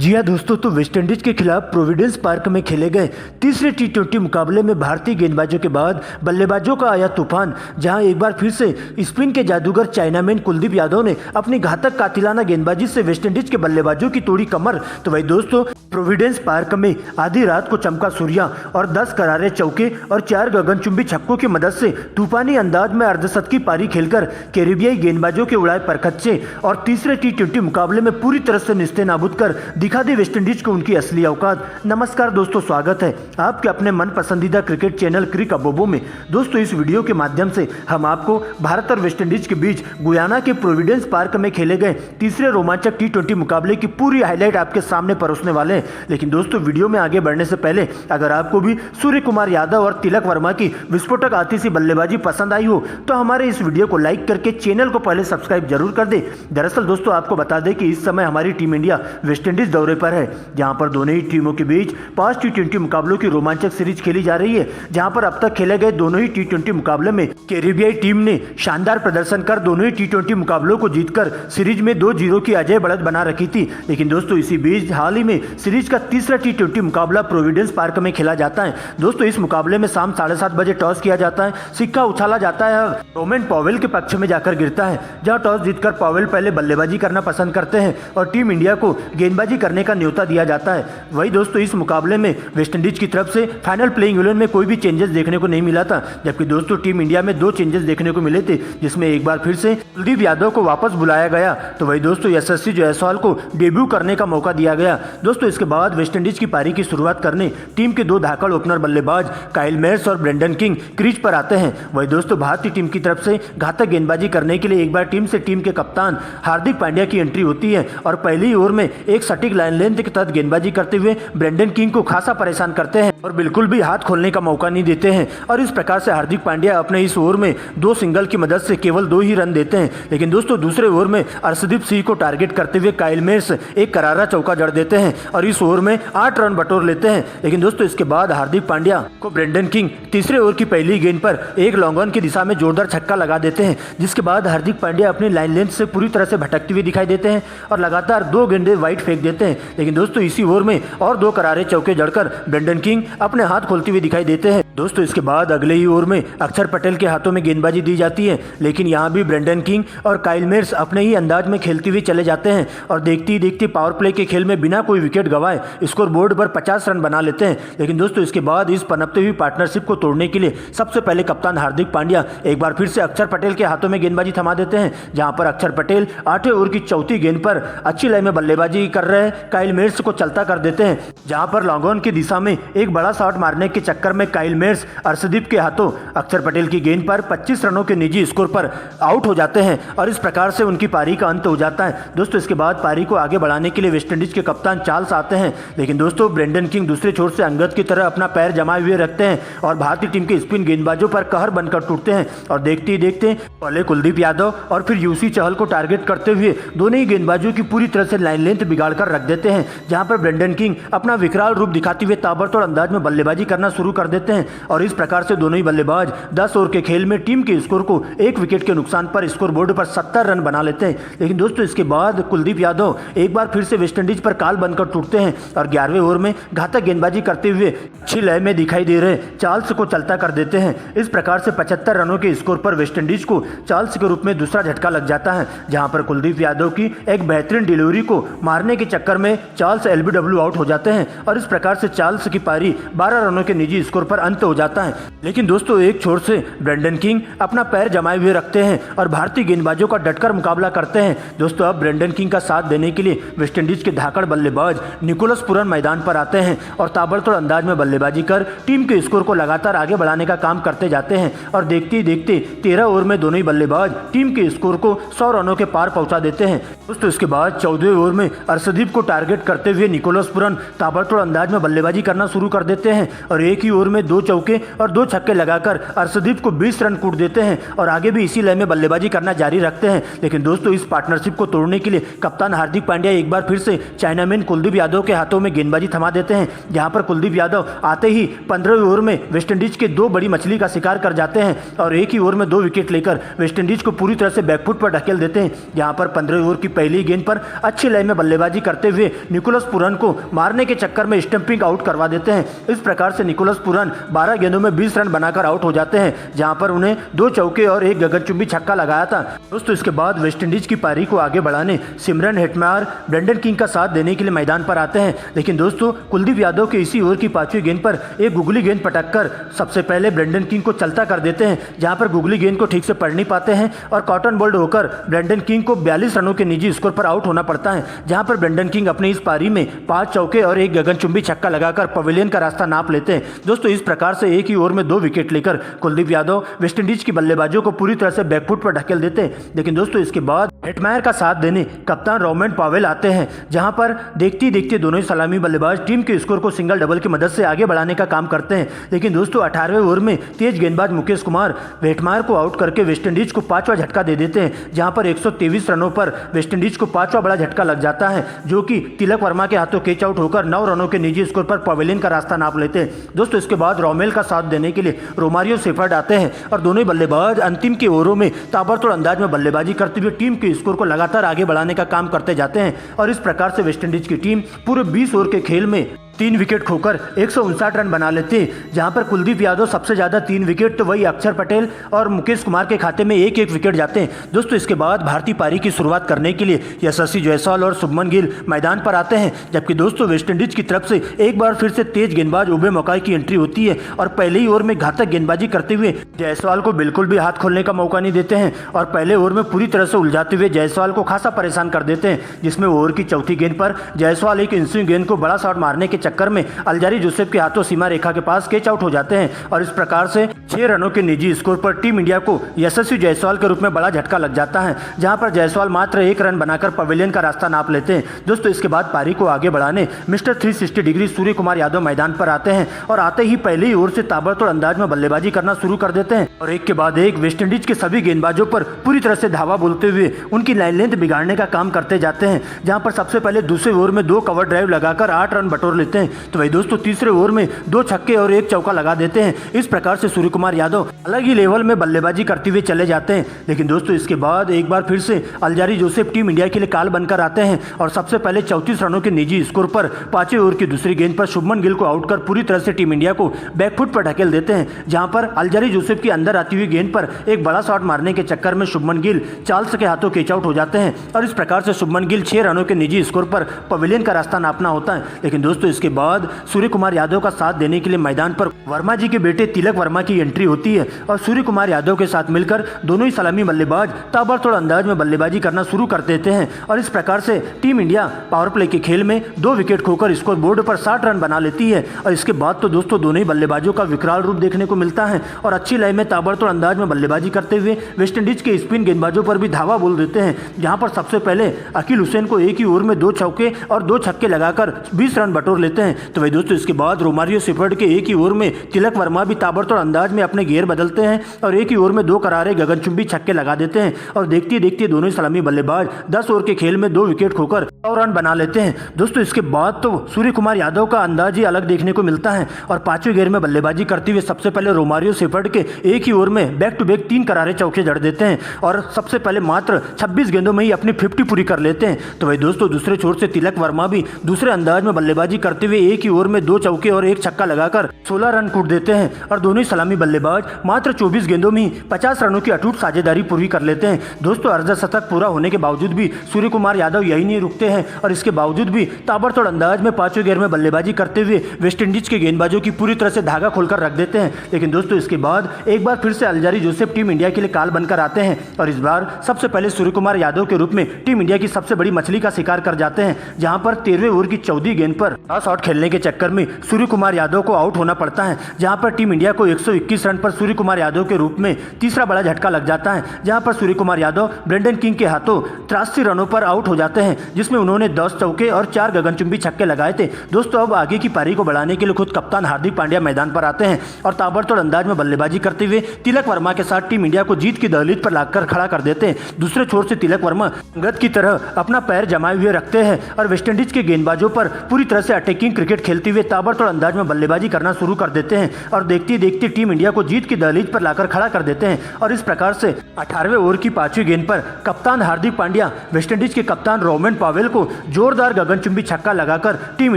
जी हाँ दोस्तों, तो वेस्टइंडीज के खिलाफ प्रोविडेंस पार्क में खेले गए तीसरे टी20 मुकाबले में भारतीय गेंदबाजों के बाद बल्लेबाजों का आया तूफान, जहां एक बार फिर से स्पिन के जादूगर चाइनामैन कुलदीप यादव ने अपनी घातक कातिलाना गेंदबाजी से वेस्टइंडीज के बल्लेबाजों की तोड़ी कमर। तो वही दोस्तों, प्रोविडेंस पार्क में आधी रात को चमका सूर्या और 10 करारे चौके और 4 गगनचुंबी छक्कों की मदद से तूफानी अंदाज में अर्धशतकी पारी खेलकर कैरिबियाई गेंदबाजों के उड़ाए परखच्चे और तीसरे टी20 मुकाबले में पूरी तरह से निस्ते नाबूद कर दिखा दी वेस्टइंडीज को उनकी असली औकात। नमस्कार दोस्तों, स्वागत है आपके अपने मन पसंदीदा क्रिकेट चैनल क्रिक अबोबो में। दोस्तों, इस वीडियो के माध्यम से हम आपको भारत और वेस्टइंडीज के बीच गुयाना के प्रोविडेंस पार्क में खेले गए तीसरे रोमांचक टी20 मुकाबले की पूरी हाईलाइट आपके सामने परोसने वाले हैं। लेकिन दोस्तों, वीडियो में आगे बढ़ने से पहले अगर आपको भी सूर्य कुमार यादव और तिलक वर्मा की विस्फोटक आती सी बल्लेबाजी पसंद आई हो तो हमारे इस वीडियो को लाइक करके चैनल को पहले सब्सक्राइब जरूर कर दे। दरअसल दोस्तों, आपको बता दें कि इस समय हमारी टीम इंडिया वेस्टइंडीज दौरे पर है, जहां पर दोनों ही टीमों के बीच 5 टी20 मुकाबलों की रोमांचक सीरीज खेली जा रही है। जहां पर अब तक खेले गए दोनों ही टी20 मुकाबले में कैरिबियाई टीम ने शानदार प्रदर्शन कर दोनों ही टी20 मुकाबलों को जीतकर सीरीज में 2-0 की अजय बढ़त बना रखी थी। लेकिन दोस्तों, इसी बीच हाल ही में सीरीज का तीसरा टी20 मुकाबला प्रोविडेंस पार्क में खेला जाता है। दोस्तों, इस मुकाबले में शाम 7:30 बजे टॉस किया जाता है, सिक्का उछाला जाता है और रोमेन पॉवेल के पक्ष में जाकर गिरता है। जहां टॉस जीतकर पॉवेल पहले बल्लेबाजी करना पसंद करते हैं और टीम इंडिया को गेंदबाजी करने का न्योता दिया जाता है। वही दोस्तों, इस मुकाबले में वेस्टइंडीज की तरफ से फाइनल प्लेइंग 11 में कोई भी चेंजेस देखने को नहीं मिला था, जबकि दोस्तों टीम इंडिया में 2 चेंजेस देखने को मिले थे, जिसमें एक बार फिर से कुलदीप यादव को वापस बुलाया गया। तो वही दोस्तों, यशस्वी जायसवाल को डेब्यू करने का मौका दिया गया। दोस्तों, इसके बाद वेस्टइंडीज की पारी की शुरुआत करने टीम के 2 धाकड़ ओपनर बल्लेबाज काइल मेयर्स और ब्रेंडन किंग क्रीज पर आते हैं। वही दोस्तों, भारतीय टीम की तरफ से घातक गेंदबाजी करने के लिए एक बार टीम के कप्तान हार्दिक पांड्या की एंट्री होती है और पहली ओवर में एक सटीक लाइन लेंथ के तहत गेंदबाजी करते हुए ब्रेंडन किंग को खासा परेशान करते हैं और बिल्कुल भी हाथ खोलने का मौका नहीं देते हैं। और इस प्रकार से हार्दिक पांड्या अपने इस ओवर में 2 सिंगल की मदद से केवल 2 ही रन देते हैं। लेकिन दोस्तों, दूसरे ओवर में अर्शदीप सिंह को टारगेट करते हुए काइल मेयर्स एक करारा चौका जड़ देते हैं और इस ओवर में 8 रन बटोर लेते हैं। लेकिन दोस्तों, इसके बाद हार्दिक पांड्या को ब्रेंडन किंग तीसरे ओवर की पहली गेंद पर एक लॉन्ग ऑन की दिशा में जोरदार छक्का लगा देते हैं, जिसके बाद हार्दिक पांड्या अपनी लाइन लेंथ से पूरी तरह से भटकते हुए दिखाई देते हैं और लगातार 2 गेंदें वाइड फेंक देते हैं। लेकिन दोस्तों, इसी ओवर में और 2 करारे चौके जड़कर ब्रेंडन किंग अपने हाथ खोलते हुए दिखाई देते हैं। दोस्तों, इसके बाद अगले ही ओवर में अक्षर पटेल के हाथों में गेंदबाजी दी जाती है, लेकिन यहाँ भी ब्रेंडन किंग और काइल मेयर्स अपने ही अंदाज में खेलते हुए चले जाते हैं और देखते ही देखते पावर प्ले के खेल में बिना कोई विकेट गंवाए स्कोर बोर्ड पर 50 रन बना लेते हैं। लेकिन दोस्तों, इसके बाद इस पनपते हुई पार्टनरशिप को तोड़ने के लिए सबसे पहले कप्तान हार्दिक पांड्या एक बार फिर से अक्षर पटेल के हाथों में गेंदबाजी थमा देते हैं, जहां पर अक्षर पटेल 8वें ओवर की चौथी गेंद पर अच्छी लय में बल्लेबाजी कर रहे काइल मेयर्स को चलता कर देते हैं, जहां पर लॉन्ग ऑन की दिशा में एक बड़ा शॉट मारने के चक्कर में काइल मेयर्स अर्शदीप के हाथों अक्षर पटेल की गेंद पर 25 रनों के निजी स्कोर पर आउट हो जाते हैं और इस प्रकार से उनकी पारी का अंत हो जाता है। दोस्तों, इसके बाद पारी को आगे बढ़ाने के लिए वेस्टइंडीज के कप्तान चार्ल्स आते हैं, लेकिन दोस्तों ब्रेंडन किंग दूसरे छोर से अंगद की तरह अपना पैर जमाए हुए रखते हैं और भारतीय टीम के स्पिन गेंदबाजों पर कहर बनकर टूटते हैं और देखते ही देखते पहले कुलदीप यादव और फिर यूसी चहल को टारगेट करते हुए दोनों ही गेंदबाजों की पूरी तरह से लाइन लेंथ बिगाड़ कर रख देते हैं, जहां पर ब्रेंडन किंग अपना विकराल रूप दिखाते हुए ताबड़तोड़ अंदाज में बल्लेबाजी करना शुरू कर देते हैं और इस प्रकार से दोनों ही बल्लेबाज 10 ओवर के खेल में टीम के स्कोर को 1 विकेट के नुकसान पर स्कोर बोर्ड पर 70 रन बना लेते हैं। लेकिन दोस्तों, इसके बाद कुलदीप यादव एक बार फिर से वेस्टइंडीज पर काल बनकर टूटते हैं और 11वें ओवर में घातक गेंदबाजी करते हुए अच्छी लय में दिखाई दे रहे चार्ल्स को चलता कर देते हैं। इस प्रकार से 75 रनों के स्कोर पर वेस्टइंडीज को चार्ल्स के रूप में दूसरा झटका लग जाता है, जहां पर कुलदीप यादव की एक बेहतरीन डिलीवरी को मारने के चक्कर में चार्ल्स एलबीडब्ल्यू आउट हो जाते हैं और इस प्रकार से चार्ल्स की पारी 12 रनों के निजी स्कोर पर अंत हो जाता है। लेकिन दोस्तों, एक छोर से ब्रेंडन किंग अपना पैर जमाए हुए रखते हैं और भारतीय गेंदबाजों का डटकर मुकाबला करते हैं। दोस्तों, अब ब्रेंडन किंग का साथ देने के लिए वेस्टइंडीज के धाकड़ बल्लेबाज निकोलस पूरन मैदान पर आते हैं और ताबड़तोड़ अंदाज में बल्लेबाजी कर टीम के स्कोर को लगातार आगे बढ़ाने का काम करते जाते हैं और देखते ही देखते 13 ओवर में दोनों ही बल्लेबाज टीम के स्कोर को 100 रनों के पार पहुंचा देते हैं। दोस्तों, इसके बाद 14वें ओवर में अर्शदीप को टारगेट करते हुए निकोलस पूरन ताबड़तोड़ अंदाज में बल्लेबाजी करना शुरू कर देते हैं और एक ही ओवर में 2 चौके और 2 छक्के लगाकर अर्शदीप को 20 रन कूट देते हैं और आगे भी इसी लय में बल्लेबाजी करना जारी रखते हैं। लेकिन दोस्तों इस पार्टनरशिप को तोड़ने के लिए कप्तान हार्दिक पांड्या एक बार फिर से चाइनामैन कुलदीप यादव के हाथों में गेंदबाजी थमा देते हैं, जहां पर कुलदीप यादव आते ही 15वें ओवर में वेस्टइंडीज के 2 बड़ी मछली का शिकार कर जाते हैं और एक ही ओवर में 2 विकेट लेकर वेस्टइंडीज को पूरी तरह से बैकफुट पर ढकेल देते हैं। जहां पर 15वें ओवर की पहली गेंद पर अच्छी लय में बल्लेबाजी करते हुए निकोलस पुरन को मारने के चक्कर में स्टंपिंग आउट करवा देते हैं। इस प्रकार से निकोलस पुरन 12 गेंदों में 20 रन बनाकर आउट हो जाते हैं, जहां पर उन्हें 2 चौके और 1 गगनचुंबी छक्का लगाया था। दोस्तों इसके बाद वेस्टइंडीज की पारी को आगे बढ़ाने सिमरन हेटमायर ब्रेंडन किंग का साथ देने के लिए मैदान पर आते हैं। लेकिन दोस्तों कुलदीप यादव के इसी ओवर की 5वीं गेंद पर एक गुगली गेंद पटक कर सबसे पहले ब्रेंडन किंग को चलता कर देते हैं, जहां पर गुगली गेंद को ठीक से पढ़ नहीं पाते हैं और कॉटन बोल्ड होकर ब्रेंडन किंग को 42 रनों के निजी स्कोर पर आउट होना पड़ता है। जहां पर ब्रेंडन किंग अपनी इस पारी में 5 चौके और 1 गगनचुंबी छक्का लगाकर पवेलियन का रास्ता नाप लेते हैं। दोस्तों इस प्रकार से एक ही ओवर में 2 विकेट लेकर कुलदीप यादव वेस्टइंडीज की बल्लेबाजों को पूरी तरह से बैकफुट पर ढकेल देते हैं। लेकिन दोस्तों इसके बाद हेटमायर का साथ देने कप्तान रोमैन पावेल आते हैं, जहां पर देखते देखते दोनों ही सलामी बल्लेबाज टीम के स्कोर को सिंगल डबल की मदद से आगे बढ़ाने का काम करते हैं। लेकिन दोस्तों 18वें ओवर में तेज गेंदबाज मुकेश कुमार हेटमायर को आउट करके वेस्टइंडीज को 5वां झटका दे देते हैं, जहां पर 123 रनों पर वेस्टइंडीज को 5वां बड़ा झटका लग जाता है, जो कि तिलक वर्मा के हाथों कैच आउट होकर 9 रनों के निजी स्कोर पर पवेलियन का रास्ता नाप लेते हैं। दोस्तों इसके बाद रोमेल का साथ देने के लिए रोमारियो सेफर्ड आते हैं और दोनों ही बल्लेबाज अंतिम के ओवरों में ताबड़तोड़ अंदाज में बल्लेबाजी करते हुए टीम के स्कोर को लगातार आगे बढ़ाने का काम करते जाते हैं और इस प्रकार से वेस्टइंडीज की टीम पूरे 20 ओवर के खेल में 3 विकेट खोकर 159 रन बना लेते हैं, जहां पर कुलदीप यादव सबसे ज्यादा 3 विकेट, तो वही अक्षर पटेल और मुकेश कुमार के खाते में 1-1 विकेट जाते हैं। दोस्तों इसके बाद भारतीय पारी की शुरुआत करने के लिए यशस्वी जायसवाल और शुभमन गिल मैदान पर आते हैं, जबकि दोस्तों वेस्टइंडीज की तरफ से एक बार फिर से तेज गेंदबाज उबे मौका की एंट्री होती है और पहले ही ओवर में घातक गेंदबाजी करते हुए जायसवाल को बिल्कुल भी हाथ खोलने का मौका नहीं देते हैं और पहले ओवर में पूरी तरह से उलझाते हुए जायसवाल को खासा परेशान कर देते हैं, जिसमें ओवर की चौथी गेंद पर जायसवाल एक इंस्विंग गेंद को बड़ा शॉट मारने के चक्कर में अल्जारी जोसेफ के हाथों सीमा रेखा के पास कैच आउट हो जाते हैं और इस प्रकार से 6 रनों के निजी स्कोर पर टीम इंडिया को यशस्वी जायसवाल के रूप में बड़ा झटका लग जाता है, जहां पर जायसवाल मात्र 1 रन बनाकर पवेलियन का रास्ता नाप लेते हैं। दोस्तों इसके बाद पारी को आगे बढ़ाने मिस्टर 360 डिग्री सूर्य कुमार यादव मैदान पर आते हैं और आते ही पहले ही ओवर से ताबड़तोड़ अंदाज में बल्लेबाजी करना शुरू कर देते हैं और एक के बाद एक वेस्टइंडीज के सभी गेंदबाजों पर पूरी तरह से धावा बोलते हुए उनकी लाइन लेंथ बिगाड़ने का काम करते जाते हैं, जहां पर सबसे पहले दूसरे ओवर में 2 कवर ड्राइव लगाकर 8 रन बटोर लेते हैं, तो वही दोस्तों तीसरे ओवर में 2 छक्के और 1 चौका लगा देते हैं। इस प्रकार से सूर्य कुमार यादव अलग ही लेवल में बल्लेबाजी करते हुए चले जाते हैं। लेकिन दोस्तों इसके बाद एक बार फिर से अल्जारी जोसेफ टीम इंडिया के लिए काल बनकर आते हैं और सबसे पहले 34 रनों के निजी स्कोर पर 5वें ओवर की दूसरी गेंद पर शुभमन गिल को आउट कर पूरी तरह से टीम इंडिया को बैकफुट पर ढकेल देते हैं, जहां पर अल्जारी जोसेफ की अंदर आती हुई गेंद पर एक बड़ा शॉट मारने के चक्कर में शुभमन गिल चार्ल्स के हाथों कैच आउट हो जाते हैं और इस प्रकार से शुभमन गिल 6 रनों के निजी स्कोर पर पवेलियन का रास्ता नापना होता है। लेकिन दोस्तों इसके बाद सूर्य कुमार यादव का साथ देने के लिए मैदान पर वर्मा जी के बेटे तिलक वर्मा की एंट्री होती है और सूर्य कुमार यादव के साथ मिलकर दोनों ही सलामी बल्लेबाज ताबड़तोड़ अंदाज में बल्लेबाजी करना शुरू कर देते हैं और इस प्रकार से टीम इंडिया पावर प्ले के खेल में 2 विकेट खोकर स्कोर बोर्ड पर 60 रन बना लेती है और इसके बाद तो दोस्तों दोनों ही बल्लेबाजों का विकराल रूप देखने को मिलता है और अच्छी लय में ताबड़तोड़ अंदाज में बल्लेबाजी करते हुए वेस्टइंडीज के स्पिन गेंदबाजों पर भी धावा बोल देते हैं, जहां पर सबसे पहले अकील हुसैन को एक ही ओवर में 2 चौके और 2 छक्के लगाकर 20 रन बटोर लेते हैं। तो वही दोस्तों इसके बाद रोमारियो सेफर्ड के एक ही ओवर में तिलक वर्मा भी ताबड़तोड़ अंदाज में अपने घेर बदलते हैं और एक ही ओवर में 2 करारे गगनचुंबी छक्के लगा देते हैं और देखते देखते दोनों ही सलामी बल्लेबाज 10 ओवर के खेल में 2 विकेट खोकर 100 रन बना लेते हैं। दोस्तों इसके बाद तो सूर्य कुमार यादव का अंदाज ही अलग देखने को मिलता है और 5वें घेर में बल्लेबाजी करते हुए सबसे पहले रोमारियो सेफर्ड के एक ही ओवर में बैक टू बैक 3 करारे चौके जड़ देते हैं और सबसे पहले मात्र 26 गेंदों में ही अपनी 50 पूरी कर लेते हैं। तो वही दोस्तों दूसरे छोर से तिलक वर्मा भी दूसरे अंदाज में बल्लेबाजी करते हुए एक ही ओवर में 2 चौके और 1 छक्का लगाकर 16 रन कूट देते हैं और दोनों ही सलामी बल्लेबाज मात्र 24 गेंदों में ही 50 रनों की अटूट साझेदारी पूरी कर लेते हैं। दोस्तों अर्धशतक पूरा होने के बावजूद भी सूर्य कुमार यादव यही नहीं रुकते हैं और इसके बावजूद भी ताबड़तोड़ अंदाज में 5वें घेर में बल्लेबाजी करते हुए वेस्टइंडीज के गेंदबाजों की पूरी तरह से धागा खोलकर रख देते हैं। लेकिन दोस्तों इसके बाद एक बार फिर से अल्जारी जोसेफ टीम इंडिया के लिए काल बनकर आते हैं और इस बार सबसे पहले सूर्य कुमार यादव के रूप में टीम इंडिया की सबसे बड़ी मछली का शिकार कर जाते हैं, जहां पर 13वें ओवर की 14वीं गेंद पर शॉट खेलने के चक्कर में सूर्य कुमार यादव को आउट होना पड़ता है, जहां पर टीम इंडिया को 121 रन पर सूर्य कुमार यादव के रूप में तीसरा बड़ा झटका लग जाता है, जहां पर सूर्य कुमार यादव ब्रेंडन किंग के हाथों 83 रनों पर आउट हो जाते हैं, जिसमें उन्होंने 10 चौके और 4 गगनचुंबी छक्के लगाए थे। दोस्तों, अब आगे की पारी को बढ़ाने के लिए खुद कप्तान हार्दिक पांड्या मैदान पर आते हैं और ताबड़तोड़ अंदाज में बल्लेबाजी करते हुए तिलक वर्मा के साथ टीम इंडिया को जीत की दहलीज पर लाकर खड़ा कर देते हैं। दूसरे छोर से तिलक वर्मा गद की तरह अपना पैर जमाए हुए रखते हैं और वेस्टइंडीज के गेंदबाजों पर पूरी तरह से अटैकिंग क्रिकेट खेलते हुए ताबड़तोड़ अंदाज में बल्लेबाजी करना शुरू कर देते हैं और देखते देखते टीम इंडिया को जीत की दहलीज पर लाकर खड़ा कर देते हैं। और इस प्रकार से 18वें ओवर की 5वीं गेंद पर कप्तान हार्दिक पांड्या वेस्टइंडीज के कप्तान रोमन पावेल को जोरदार गगनचुंबी छक्का लगाकर टीम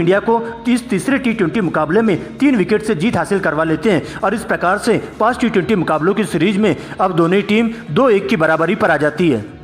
इंडिया को तीसरे टी20 मुकाबले में 3 विकेट से जीत हासिल करवा लेते हैं और इस प्रकार से 5 टी20 मुकाबलों की सीरीज में अब दोनों टीम 2-1 की बराबरी पर आ जाती है।